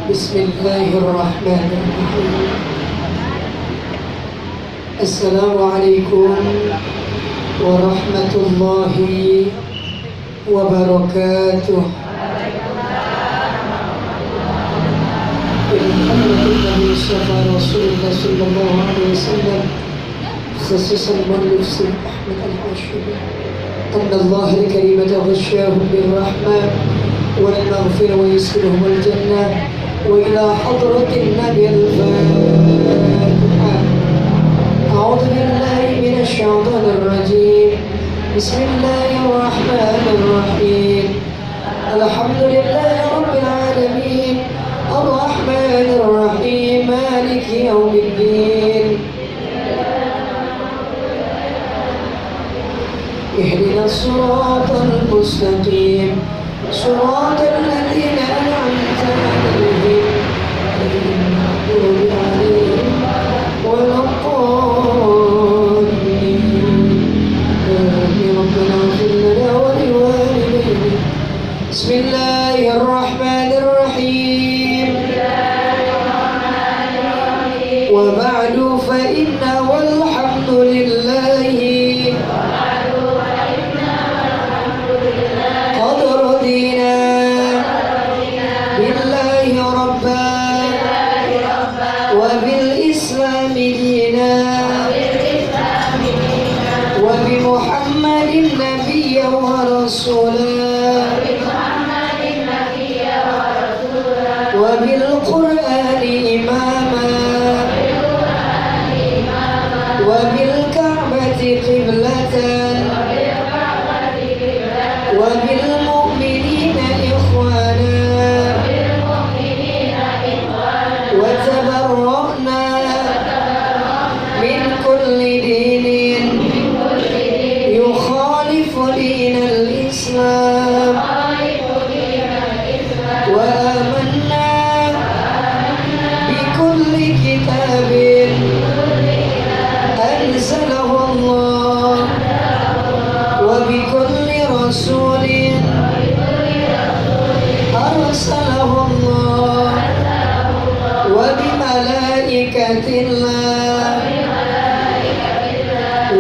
Bismillahirrahmanirrahim. Assalamualaikum warahmatullahi wabarakatuh. Alhamdulillah Mustafa Rasulullah sallallahu alaihi wasallam khususan Mufti Ahmad Al-Hashimi anna Allah al-karim taghashshahum bir-rahmah wal-maghfirah wa yusrihum al-jannah wa ila hadratin nabi al-Fatiha. أعوذ بالله من الشيطان الرجيم. بسم الله الرحمن الرحيم. الحمد لله رب العالمين الرحمن الرحيم مالك يوم الدين. اهدنا الصراط المستقيم صراط الذين أنعمت عليهم غير المغضوب عليهم ولا بسم الله الرحمن الرحيم. وبعد فإن والحمد لله قد رضينا بالله ربا وبالإسلام دينا وبمحمد نبيا ورسولا وبالقرآن إماما وبالكعبة قبلة وبالمؤمنين إخوانا وتبرأنا من كل دين يخالف دين الإسلام وآمنا بكل كتاب أنزله الله وبكل رسول أرسله الله وبملائكة الله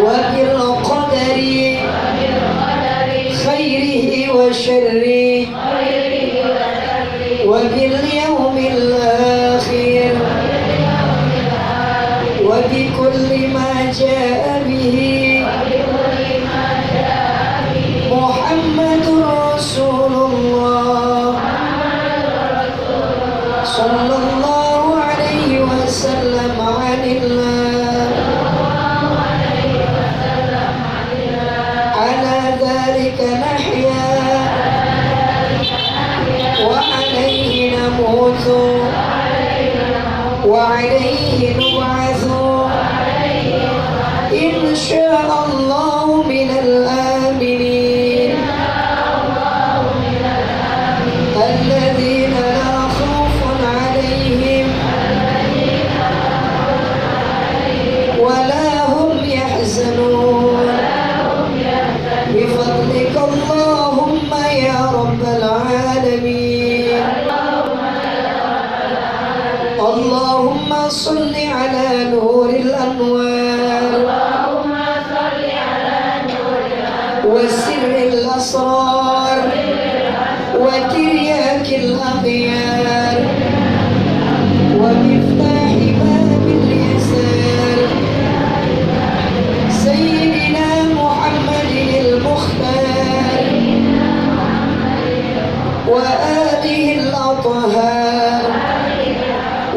وبالقدر خيره وشره وباليوم الآخر وبكل ما جاء به محمد رسول الله صلى الله عليه وسلم عن الله. على ذلك نحيا وعليه نموت وعليه نبعث إن شاء الله من الآمنين الذين لا خوف عليهم ولا هم يحزنون بفضلك اللهم يا رب العالمين. اللهم صل على نور الأنوار وسر الأسرار وترياك الأخيار ومفتاح باب اليسار سيدنا محمد المختار وآله الأطهار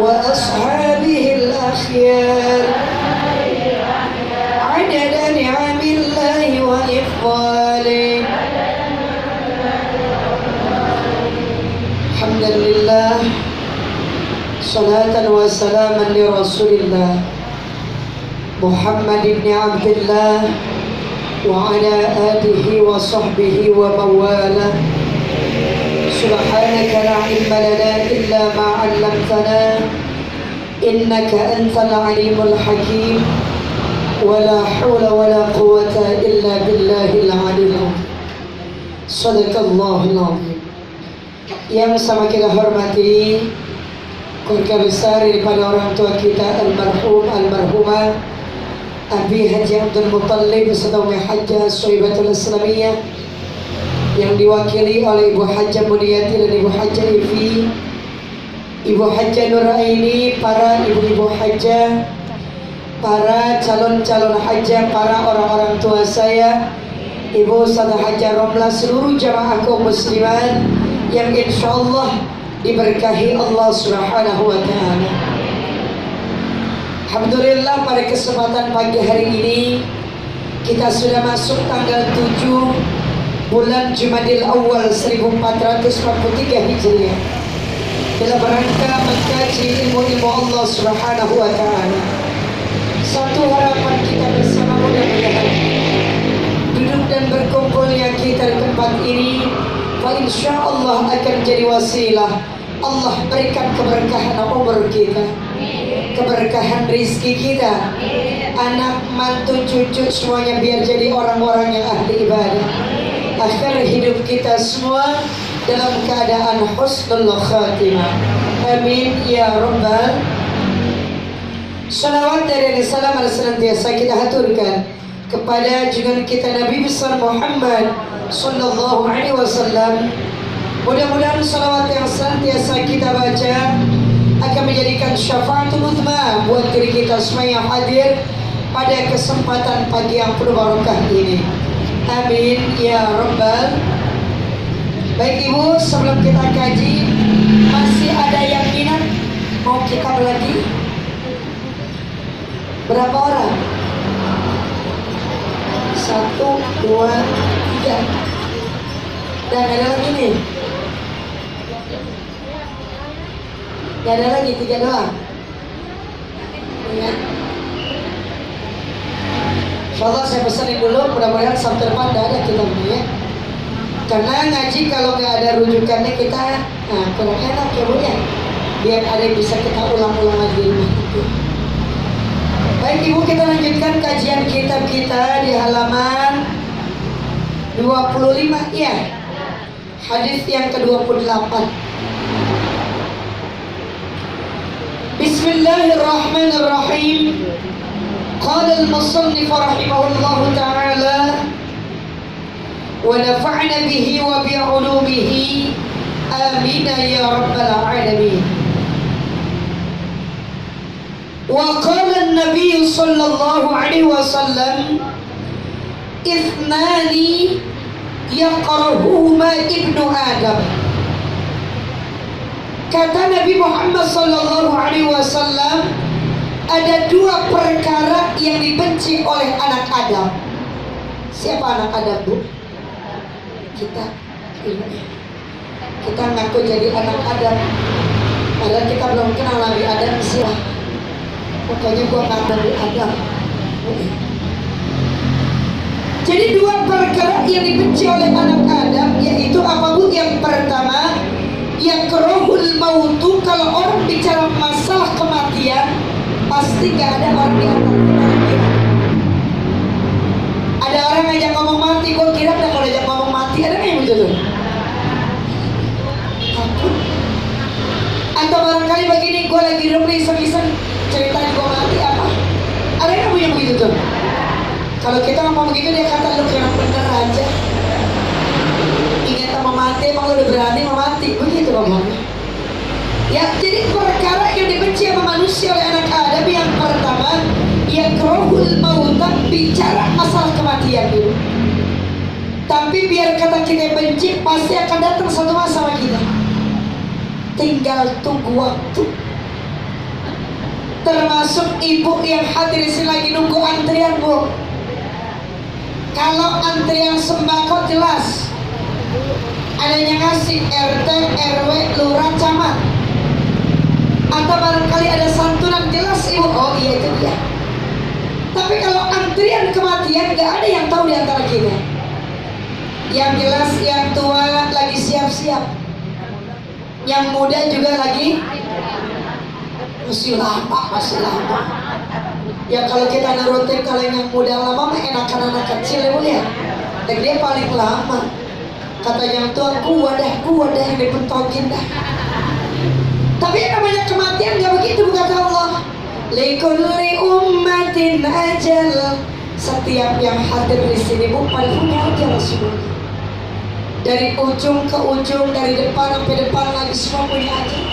وأصحابه الأخيار عدد نعم الله وإفضاله. حمدا لله صلاة وسلاما لرسول الله محمد بن عبد الله وعلى آله وصحبه ومن والاه. سبحانك لا علم لنا إلا ما علمتنا إنك أنت العليم الحكيم ولا حول ولا قوة إلا بالله العلي العظيم. Sadaqallahul azim. Yang sama kita hormati keluarga besar daripada orang tua kita almarhum almarhumah Abi Haji Abdul Muttalib beserta Umi Hajjah Sohibatul Islamiyah yang diwakili oleh Ibu Hajjah Muniyati dan Ibu Hajjah Ivi, Ibu Hajjah Nuraini, para ibu-ibu hajjah, para calon-calon hajjah, para orang-orang tua saya, Ibu Ustazah Hajjah Romlah, seluruh jamaah kaum muslimat yang insyaallah diberkahi Allah Subhanahu wa taala. Alhamdulillah, pada kesempatan pagi hari ini kita sudah masuk tanggal 7 bulan Jumadil Awal 1443 Hijriah dalam rangka mengkaji ilmu-ilmu Allah Subhanahu wa taala. Satu harapan kita bersama, mudah-mudahan duduk dan berkumpulnya kita di tempat ini insyaallah akan jadi wasilah Allah berikan keberkahan umur kita, keberkahan rizki kita, anak, mantu, cucu semuanya biar jadi orang-orang yang ahli ibadah. Akhir hidup kita semua dalam keadaan husnul khatimah. Amin ya rabbal. Salawat dan salam senantiasa kita haturkan kepada junjungan kita Nabi besar Muhammad sallallahu alaihi wasallam. Mudah-mudahan salawat yang senantiasa kita baca akan menjadikan syafaatul uzma buat diri kita semua yang hadir pada kesempatan pagi yang penuh barokah ini. Amin ya rabbal. Baik Ibu, sebelum kita kaji, masih ada yang minat mau kita lagi? Berapa orang? 1, 2, 3. Dan ada lagi nih. Gak ada lagi, 3 doang. Ya. Insyaallah saya pesanin dulu, mudah-mudahan Sabtu depan ada kita ini ya. Karena ngaji kalau nggak ada rujukannya kita kurang enak ya Bu ya. Biar ada yang bisa kita ulang-ulang lagi di rumah itu. Baik Ibu, kita lanjutkan kajian kitab kita di halaman 25 ya. Hadis yang ke-28. Bismillahirrahmanirrahim. Qala al-musannif rahimahullahu ta'ala wa nafa'na bihi wa bi'ulumihi amin ya rabbal alamin. Wa qala an-nabiy sallallahu alaihi wasallam ithnani yaqrahuhuma ibnu Adam. Kata Nabi Muhammad sallallahu alaihi wasallam, ada 2 perkara yang dibenci oleh anak Adam. Siapa anak Adam, Bu? Kita. Kita ngaku jadi anak Adam, padahal kita belum kenal Nabi Adam siapa. Pokoknya gua ngaku Nabi Adam. Jadi 2 perkara yang dibenci oleh anak Adam, yaitu apa Bu? Yang pertama, yakrahul mautu. Kalau orang bicara masalah kematian, pasti gak ada orang di antara kita. Ada orang ngajak ngomong mati, gue kira kalau ngajak ngomong mati ada nggak yang begitu? Takut. Atau barangkali begini, gue lagi duduk iseng-iseng ceritain gue mati apa? Ada nggak yang begitu tuh? Kalau kita ngomong begitu dia kata lu kira bener aja. Ingat sama mati, emang lu udah berani mau mati? Begitu ngomongnya. Ya, jadi perkara yang dibenci sama manusia oleh anak Adam yang pertama, yakrahul mauta, bicara masalah kematian dulu. Tapi biar kata kita benci, pasti akan datang satu masa sama kita. Tinggal tunggu waktu. Termasuk ibu yang hadir di sini lagi nunggu antrian, Bu. Kalau antrian sembako jelas, adanya ngasih RT, RW, lurah, camat. Atau barangkali ada santunan jelas Ibu, oh iya itu dia. Tapi kalau antrian kematian gak ada yang tahu di antara kita. Yang jelas yang tua lagi siap-siap, yang muda juga lagi masih lama. Ya kalau kita nurutin kalau yang muda lama mah enakan anak kecil ya Bu ya. Dan dia paling lama. Kata yang tua, gua dah yang dipentokin dah. Tapi yang namanya kematian gak begitu, kata Allah. Likulli ummatin ajal. Setiap yang hadir di sini bukan punya ajal semuanya. Dari ujung ke ujung, dari depan sampai depan lagi semua punya ajal.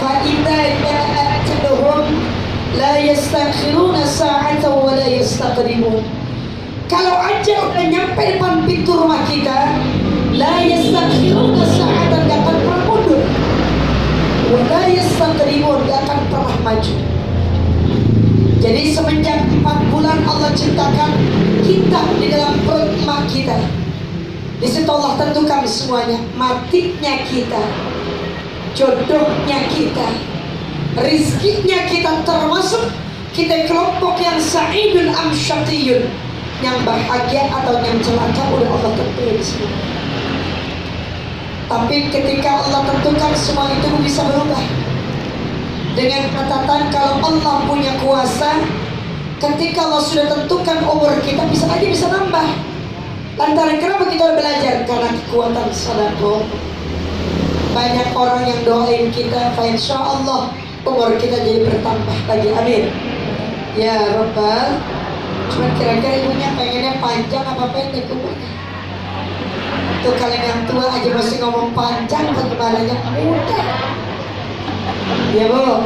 Fa idza ja'at ajaluhum la yastakhiruna sa'atan wa la yastaqdimun. Kalau ajal udah nyampe depan pintu rumah kita, la yastakhiruna sa'atan, gak akan pernah mundur. Wa la yastaqdimun, gak akan pernah maju. Jadi semenjak 4 bulan Allah ciptakan kita di dalam perut emak kita. Di situ Allah tentukan semuanya, matinya kita, jodohnya kita, rizkinya kita, termasuk kita kelompok yang sa'idun am syaqiyun, yang bahagia atau yang celaka udah Allah tentuin semua. Tapi ketika Allah tentukan semua itu bisa berubah dengan catatan kalau Allah punya kuasa. Ketika Allah sudah tentukan umur kita bisa aja bisa nambah. Lantaran kenapa kita belajar? Karena kekuatan sedekah. Banyak orang yang doain kita, insya Allah umur kita jadi bertambah lagi. Amin ya Rabbal. Cuma kira-kira ibunya pengennya panjang apa pendek umurnya? Tuh kalian yang tua aja masih ngomong panjang, bagaimana yang muda? Ya Bu,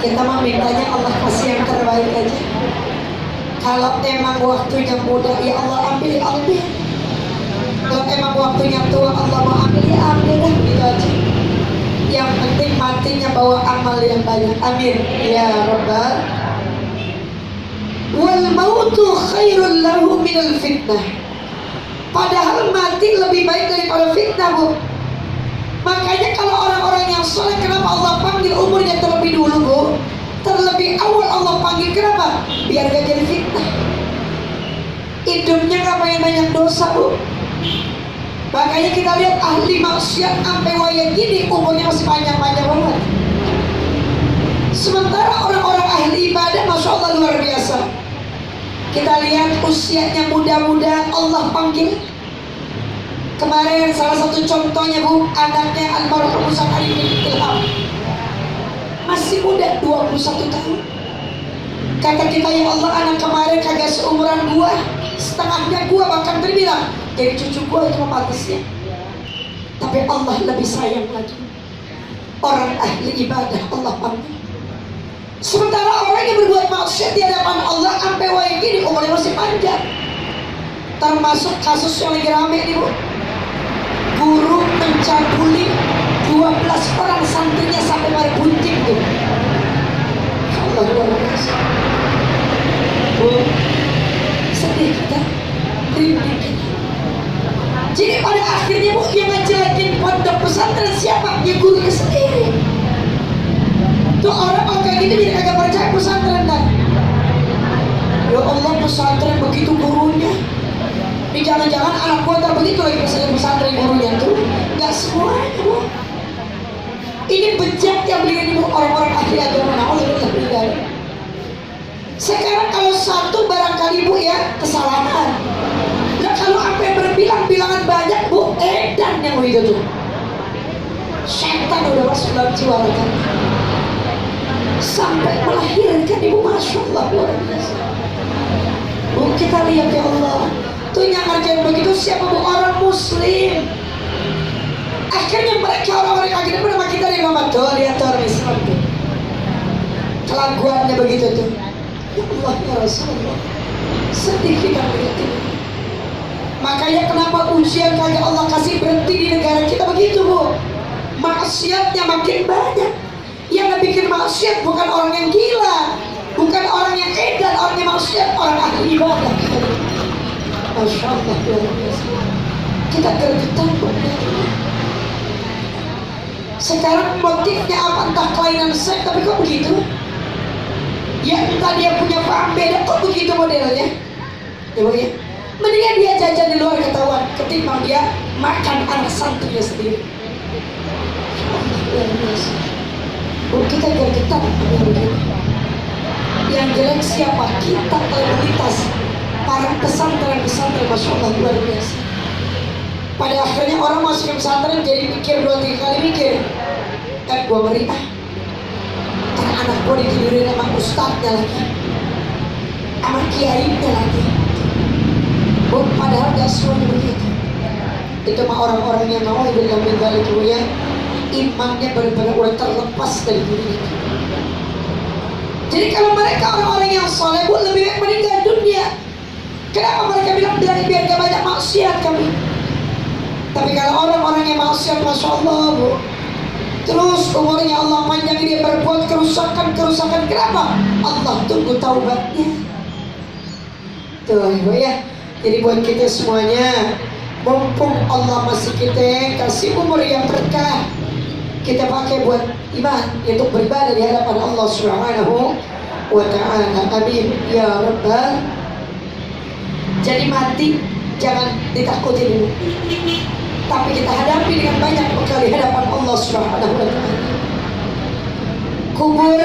kita mau mintanya Allah kasih yang terbaik aja. Kalau emang waktunya muda, ya Allah ambil. Kalau emang waktunya tua, Allah mau ambil, ya ambil dah, gitu aja. Yang penting matinya bawa amal yang banyak. Amin ya Rabbal. Wal mautu khairul lahu minal fitnah. Padahal mati lebih baik daripada fitnah, Bu. Makanya kalau orang-orang yang soleh, kenapa Allah panggil umurnya terlebih dulu, Bu? Terlebih awal Allah panggil, kenapa? Biar gak jadi fitnah. Hidupnya gak banyak dosa, Bu. Makanya kita lihat ahli maksiat sampai wayang gini umurnya masih panjang-panjang banget. Sementara orang-orang ahli ibadah Masya Allah luar biasa. Kita lihat usianya muda-muda Allah panggil. Kemarin salah satu contohnya, Bu, anaknya almarhum Ustaz Arifin Ilham, masih muda, 21 tahun. Kata kita, ya Allah, anak kemarin kagak seumuran gua, setengahnya gua, bahkan terbilang jadi cucu gua itu patisnya. Tapi Allah lebih sayang lagi. Orang ahli ibadah Allah panggil. Sementara orang yang berbuat maksiat di hadapan Allah sampai wayang gini umurnya masih panjang. Termasuk kasus yang lagi rame nih, Bu. Guru mencabuli 12 orang santrinya sampai pada bunting tuh. Allah luar biasa. Bu, sedih kita, rinding kita. Jadi pada akhirnya, Bu, yang ngejelekin pondok pesantren siapa? Ya gurunya sendiri. Tuh orang kalau kayak gini jadi kagak percaya pesantren kan. Ya Allah, pesantren begitu gurunya. Ini jangan-jangan anak gua tak begitu lagi pesantren gurunya tuh. Gak semuanya, Bu. Ini bejat yang bikin ibu orang-orang ahli agama. Alhamdulillah. Sekarang kalau satu barangkali, Bu, ya kesalahan. Nah kalau apa yang berbilang-bilangan banyak, Bu, edan yang begitu tuh. Setan udah masuk dalam jiwa kan. Sampai melahirkan ibu, Masya Allah luar biasa. Bu, kita lihat ya Allah, tuh yang ngerjain begitu siapa, Bu? Orang muslim. Akhirnya mereka orang-orang yang akhirnya nama kita di rumah tuh, lihat tuh orang Islam tuh kelakuannya begitu tuh. Ya Allah ya Rasulullah, sedih kita melihat ini. Makanya kenapa ujian kagak Allah kasih berhenti di negara kita begitu, Bu? Maksiatnya makin banyak. Yang bikin maksiat bukan orang yang gila, bukan orang yang edan, orang yang maksiat, orang ahli ibadah. Masya Allah luar biasa. Kita gergetan, Bu. Sekarang motifnya apa? Entah kelainan seks, tapi kok begitu? Ya entah dia punya paham beda, kok begitu modelnya? Ya, Bu, ya. Mendingan dia jajan di luar ketahuan ketimbang dia makan anak santrinya sendiri. Allah luar biasa. Bu, kita gergetan begini. Yang jelek siapa? Kita komunitas para pesantren-pesantren, Masya Allah luar biasa. Pada akhirnya orang masuk ke pesantren jadi mikir 2-3 kali mikir. Kan gua ngeri kan anak gua ditidurin sama ustadznya lagi, sama kiainya lagi. Padahal gak semuanya begitu. Itu mah orang-orang yang mau bilang itu ya, imannya benar-benar udah terlepas dari diri. Jadi kalau mereka orang-orang yang soleh, Bu, lebih baik meninggal dunia. Kenapa mereka bilang biar gak banyak maksiat kami? Tapi kalau orang-orang yang maksiat, Masya Allah, Bu, terus umurnya Allah panjang, dia berbuat kerusakan. Kenapa? Allah tunggu taubatnya. Tuh, Bu ya. Jadi buat kita semuanya, mumpung Allah masih kita kasih umur yang berkah, kita pakai buat iman, untuk beribadah di hadapan Allah Subhanahu wa ta'ala. Amin ya Rabbal. Jadi mati jangan ditakuti dulu, tapi kita hadapi dengan banyak bekal di hadapan Allah Subhanahu wa ta'ala. Kubur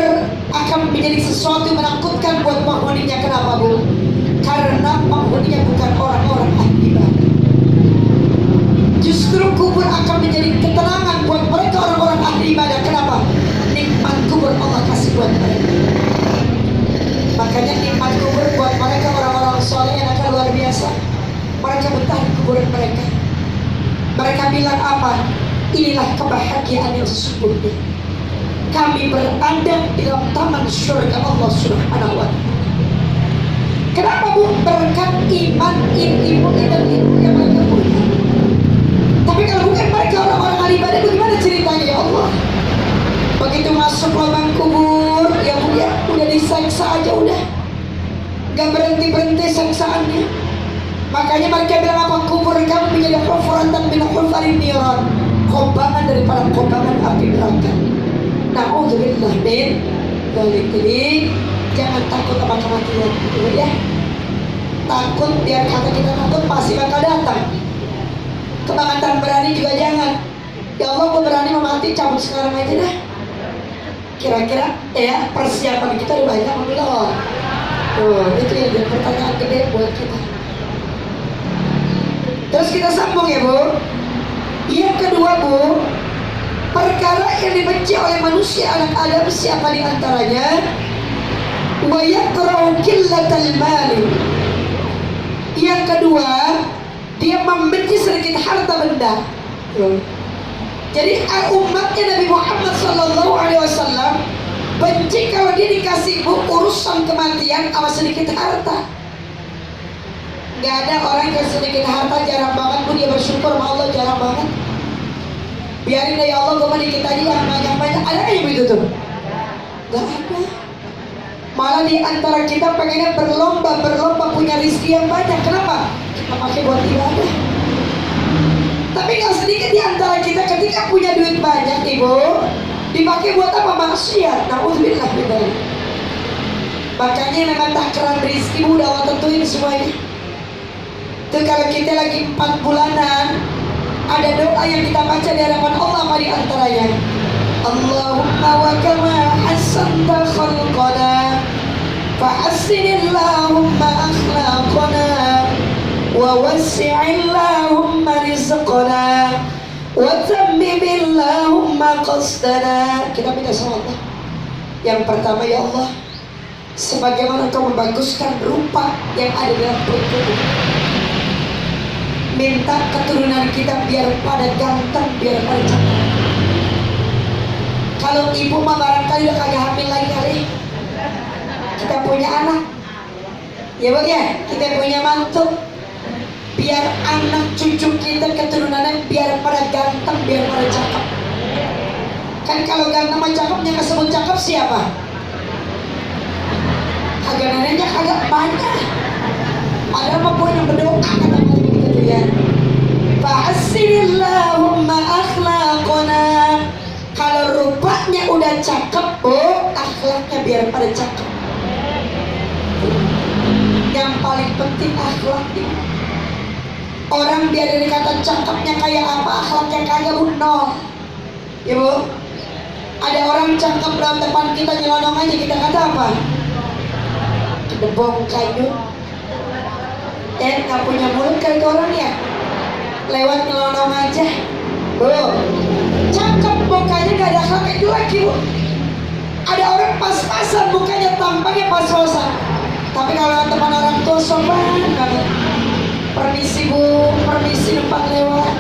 akan menjadi sesuatu yang menakutkan buat penghuninya. Kenapa, Bu? Karena penghuninya bukan orang-orang ahli ibadah. Justru kubur akan menjadi ketenangan buat mereka orang-orang ahli ibadah. Kenapa? Nikmat kubur Allah kasih buat mereka. Makanya nikmat kubur buat mereka orang-orang soleh yang akan luar biasa. Mereka betah di kuburan mereka. Mereka bilang apa? Inilah kebahagiaan yang sesungguhnya. Kami berada di dalam taman surga Allah Subhanahu wa ta'ala. Kenapa, Bu? Berkat iman ilmu dan ilmu yang mereka punya. Tapi kalau bukan mereka orang-orang ahli ibadah, bagaimana ceritanya ya Allah? Begitu masuk lubang kubur, ya Bu ya, udah diseksa aja udah, gak berhenti seksaannya. Makanya mereka bilang apa? Kubur kamu menjadi hufratan min hufarin niran, kobangan daripada kobangan api neraka. Na'udzubillah min dzalik. Jadi jangan takut sama kematian, gitu ya. Takut, biar kata kita takut pasti bakal datang. Kebangatan berani juga jangan. Ya Allah, gue berani mau mati, cabut sekarang aja dah. Kira-kira ya persiapan kita udah banyak belum? Itu yang jadi pertanyaan gede buat kita. Terus kita sambung ya, Bu. Yang kedua, Bu, perkara yang dibenci oleh manusia anak Adam siapa di antaranya? Wa yakrau qillatal mali. Yang kedua, dia membenci sedikit harta benda. Jadi umatnya Nabi Muhammad SAW benci kalau dia dikasih urusan kematian sama sedikit harta. Gak ada orang yang sedikit harta, jarang banget, Bu, dia bersyukur sama Allah, jarang banget. Biarin deh ya Allah, gue mah dikit aja yang banyak-banyak. Ada yang begitu tuh? Gak ada. Malah di antara kita pengennya berlomba punya rezeki yang banyak. Kenapa? Kita pakai buat ibadah. Tapi gak sedikit di antara kita ketika punya duit banyak, Ibu, dipakai buat apa? Maksiat. Na'udzubillah min dzalik. Makanya memang takaran rezeki udah Allah tentuin semuanya. Itu kalau kita lagi 4 bulanan, ada doa yang kita baca di hadapan Allah, apa di antaranya? Allahumma wa kama hasanta khalqana fahassinillahumma akhlaqana wa wassi'illahumma rizqana wa tammimillahumma qasdana. Kita minta sama Allah. Yang pertama, ya Allah, sebagaimana Engkau membaguskan rupa yang ada dalam perut tubuh, minta keturunan kita biar pada ganteng, biar pada cakep. Kalau ibu mah barangkali udah kagak hamil lagi kali, kita punya anak, ya Bu ya, kita punya mantu, biar anak cucu kita keturunannya biar pada ganteng, biar pada cakep. Kan kalau ganteng sama cakepnya kesebut cakep siapa? Kagak neneknya kagak banyak. Padahal mah gue yang berdoa kata Nabi gitu ya. Fa'assinillahumma akhlaqana. Kalau rupanya udah cakep, oh akhlaknya biar pada cakep. Yang paling penting akhlaknya. Orang biar dari kata cakepnya kayak apa, akhlaknya kagak, Bu, nol. Ya Bu, ada orang cakep dalam depan kita nyelonong aja, kita kata apa? Kedebong kayu. Gak punya mulut kali ke orang ya, lewat nyelonong aja. Bu, cakep Bu, mukanya gak ada akhlak itu lagi bu. Ada orang pas-pasan mukanya tampaknya pas-pasan, tapi kalau teman orang tua sopan banget. Permisi bu, permisi numpang lewat.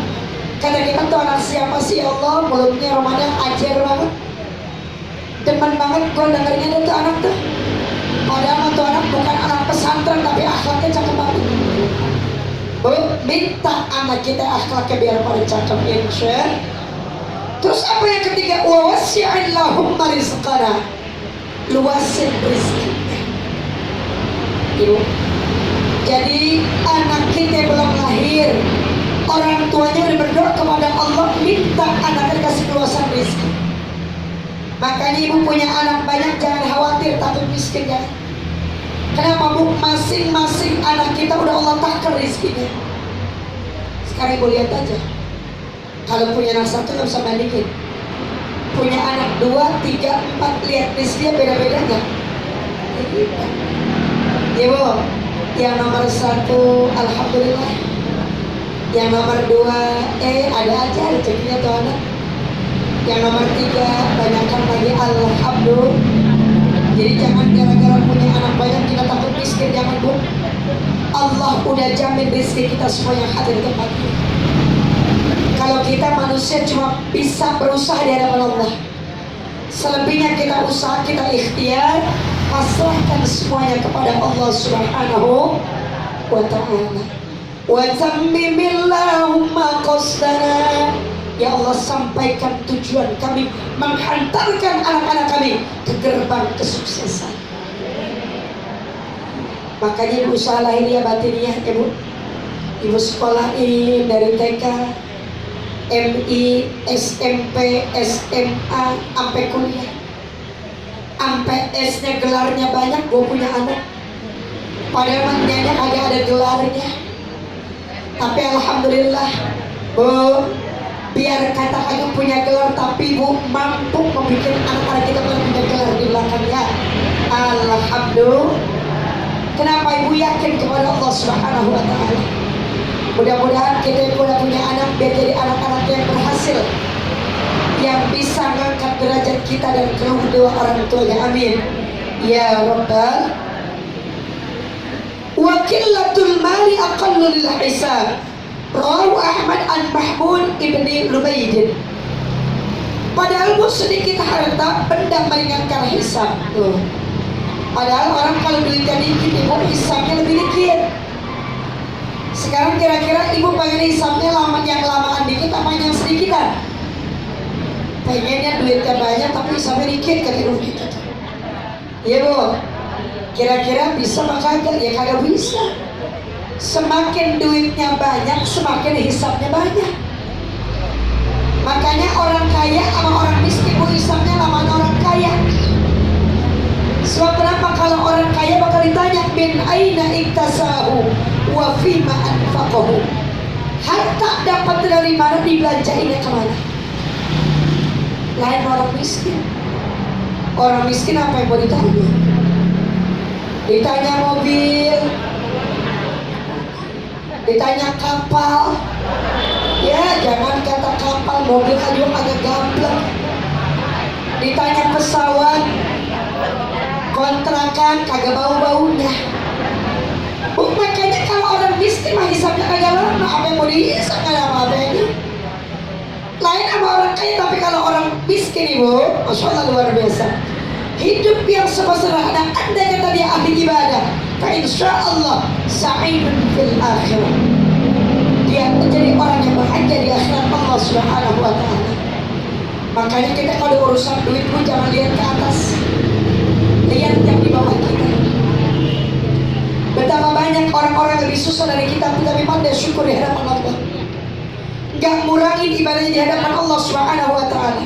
Karena kita tuh anak siapa sih ya Allah, mulutnya Ramadan ajar banget. Demen banget gue dengernya tuh anak tuh. Padahal tuh anak bukan anak pesantren tapi akhlaknya cakep banget. Bu, minta anak kita akhlaknya biar pada cakep insya. Terus apa yang ketiga? Wa wasi'in lahum rizqana, luasin rezekinya. Ibu, jadi anak kita belum lahir, orang tuanya udah berdoa kepada Allah minta anaknya kasih keluasan rezeki. Makanya ibu punya anak banyak jangan khawatir takut miskin ya. Kenapa bu? Masing-masing anak kita udah Allah takdir rezekinya. Sekarang ibu lihat aja, kalau punya anak satu nggak bisa bandingin, punya anak 2, 3, 4 lihat rezekinya beda-beda nggak? Ibu, yang nomor 1 alhamdulillah, yang nomor 2 ada aja rezekinya tuh anak, yang nomor 3 banyakkan lagi alhamdulillah. Jadi jangan gara-gara punya anak banyak kita takut miskin, jangan bu. Allah udah jamin rezeki kita semua yang hadir tempat ini. Kalau kita manusia cuma bisa berusaha di hadapan Allah, selebihnya kita usaha, kita ikhtiar, pasrahkan semuanya kepada Allah Subhanahu wa ta'ala. Wa tammimillahumma qasdana, ya Allah sampaikan tujuan kami, menghantarkan anak-anak kami ke gerbang kesuksesan. Makanya ibu usaha lahiriah batiniah ibu, ibu sekolahin dari TK, MI, SMP, SMA, sampai kuliah, sampai S-nya gelarnya banyak. Gue punya anak padahal manjanya kagak ada gelarnya, tapi alhamdulillah bu, biar kata kagak punya gelar tapi bu mampu membuat anak-anak kita punya gelar di belakangnya. Alhamdulillah. Kenapa ibu yakin kepada Allah Subhanahu wa ta'ala? Mudah-mudahan kita udah punya anak biar jadi anak-anak yang berhasil, yang bisa mengangkat derajat kita dan kedua orang tuanya. Amin ya rabbal. Wa qillatul mali aqallu lil hisab, rawahu Ahmad an Mahmud ibni Lubaid. Padahal bu sedikit harta benda meringankan hisab tuh. Padahal orang kalau duitnya dikit ibu hisabnya lebih dikit. Sekarang kira-kira ibu pengen hisabnya yang lamaan dikit apa yang sedikitan? Pengennya duitnya banyak tapi hisabnya dikit kan ibu gitu. Iya bu, kira-kira bisa apa kagak? Ya kagak bisa. Semakin duitnya banyak semakin hisabnya banyak. Makanya orang kaya sama orang miskin bu hisabnya lamaan orang kaya. Sebab kenapa? Kalau orang kaya bakal ditanya bin aina iktasahu wa fima anfaqahu, harta dapat dari mana, dibelanjainnya kemana. Lain orang miskin. Orang miskin apa yang mau ditanya? Ditanya mobil, ditanya kapal. Ya jangan kata kapal, mobil aja agak gampang. Ditanya pesawat, kontrakan kagak bau-baunya. Makanya kalau orang miskin mah hisapnya kagak lama, apa yang mau dihisap kagak apa-apanya. Lain sama orang kaya, tapi kalau orang miskin ibu, masya Allah luar biasa. Hidup yang sederhana, andai kata dia ahli ibadah, fa insya Allah sa'idun fil akhirah, dia menjadi orang yang bahagia di akhirat Allah Subhanahu wa ta'ala. Makanya kita kalau urusan duit pun jangan lihat ke atas, lihat yang di bawah kita. Betapa banyak orang-orang lebih susah dari kita tapi pandai syukur di hadapan Allah, gak ngurangin ibadahnya di hadapan Allah Subhanahu wa ta'ala.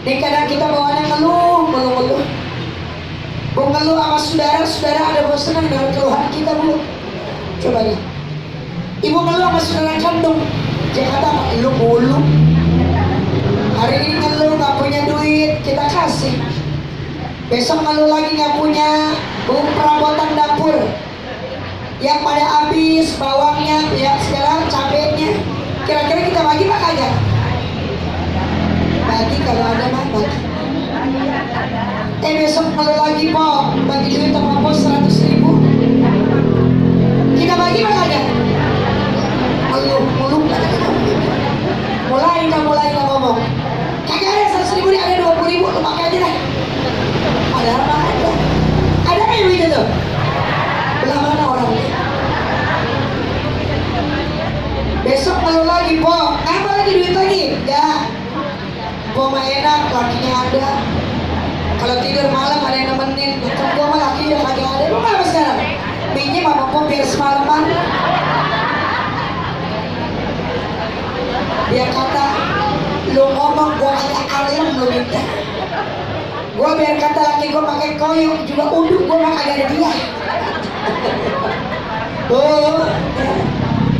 Ini kadang kita bawaannya ngeluh. Mau ngeluh sama saudara ada bosan dengan keluhan kita bu. Coba ya, ibu ngeluh sama saudara kandung, jangan kata lu mulu. Hari ini ngeluh gak punya duit, kita kasih. Besok ngeluh lagi gak punya perabotan dapur, yang pada habis bawangnya, ya sekarang cabenya. Kira-kira kita bagi apa kagak? lagi kalau ada mah bagi. Besok kalau lagi po bagi duit sama bos 100.000 kita bagi mah ada. Muluk mulai ngomong kagak ada 100.000 nih, ada 20.000 lu pakai aja dah. Ada apa ada kan yang itu tuh belah mana orangnya. Besok kalau lagi po nambah lagi duit lagi ya po mah enak lakinya ada. Kalau tidur malam ada yang nemenin, kan gua mah laki udah kagak ada. Lu apa sekarang? Minjem apa gua biar semalaman. Dia kata, lu ngomong gua kagak alim lu minta. Gua biar kata laki gua pakai koyok juga uduk gua mah kagak ada dia. Oh,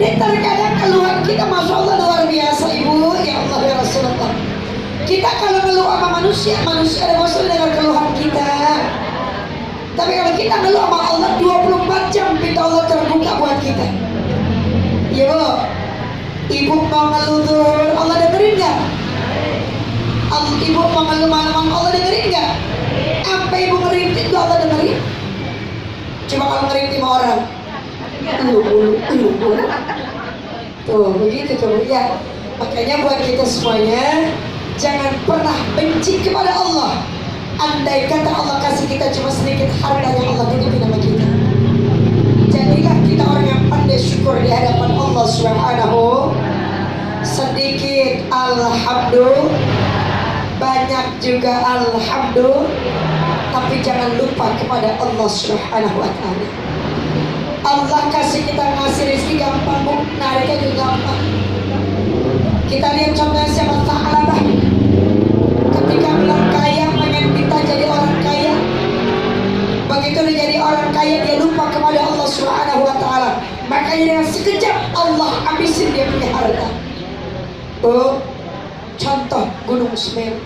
ini terkadang keluhan kita masya Allah luar biasa ibu, ya Allah ya Rasulullah. Kita kalau ngeluh sama manusia ada masalah dengan keluhan kita. Tapi kalau kita ngeluh sama Allah 24 jam pintu Allah terbuka buat kita. Iya bu, ibu mau ngeluh tuh Allah dengerin nggak? Ibu mau ngeluh malam Allah dengerin nggak? Apa ibu ngerintik tuh Allah dengerin? Cuma kalau ngerintik sama orang, tuh begitu tuh ya. Makanya buat kita semuanya jangan pernah benci kepada Allah. Andai kata Allah kasih kita cuma sedikit harta yang Allah titipin sama kita, jadilah kita orang yang pandai syukur di hadapan Allah Subhanahu. Sedikit alhamdulillah, banyak juga alhamdulillah, tapi jangan lupa kepada Allah Subhanahu wa ta'ala. Allah kasih kita ngasih rezeki gampang bu, nariknya juga gampang. Kita lihat contohnya siapa Sa'labah. Ketika bilang kaya, pengen minta jadi orang kaya. Begitu dia jadi orang kaya, dia lupa kepada Allah Subhanahu wa ta'ala. Makanya dengan sekejap Allah habisin dia punya harta. Oh, contoh Gunung Semeru.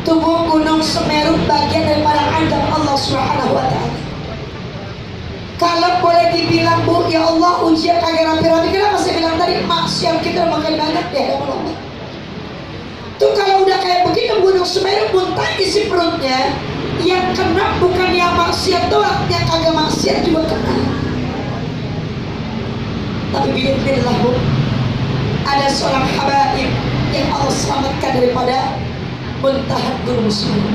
Tubuh Gunung Semeru bagian daripada azab Allah Subhanahu wa ta'ala. Kalau boleh dibilang bu, ya Allah ujian kagak rapi-rapi, kenapa saya bilang tadi maksiat kita makin banyak di hadapan Allah. Tuh kalau udah kayak begitu Gunung Semeru muntah isi perutnya, yang kena bukan yang maksiat doang, yang kagak maksiat juga kena. Tapi biidznillah bu, ada seorang habaib yang Allah selamatkan daripada muntahan Gunung Semeru.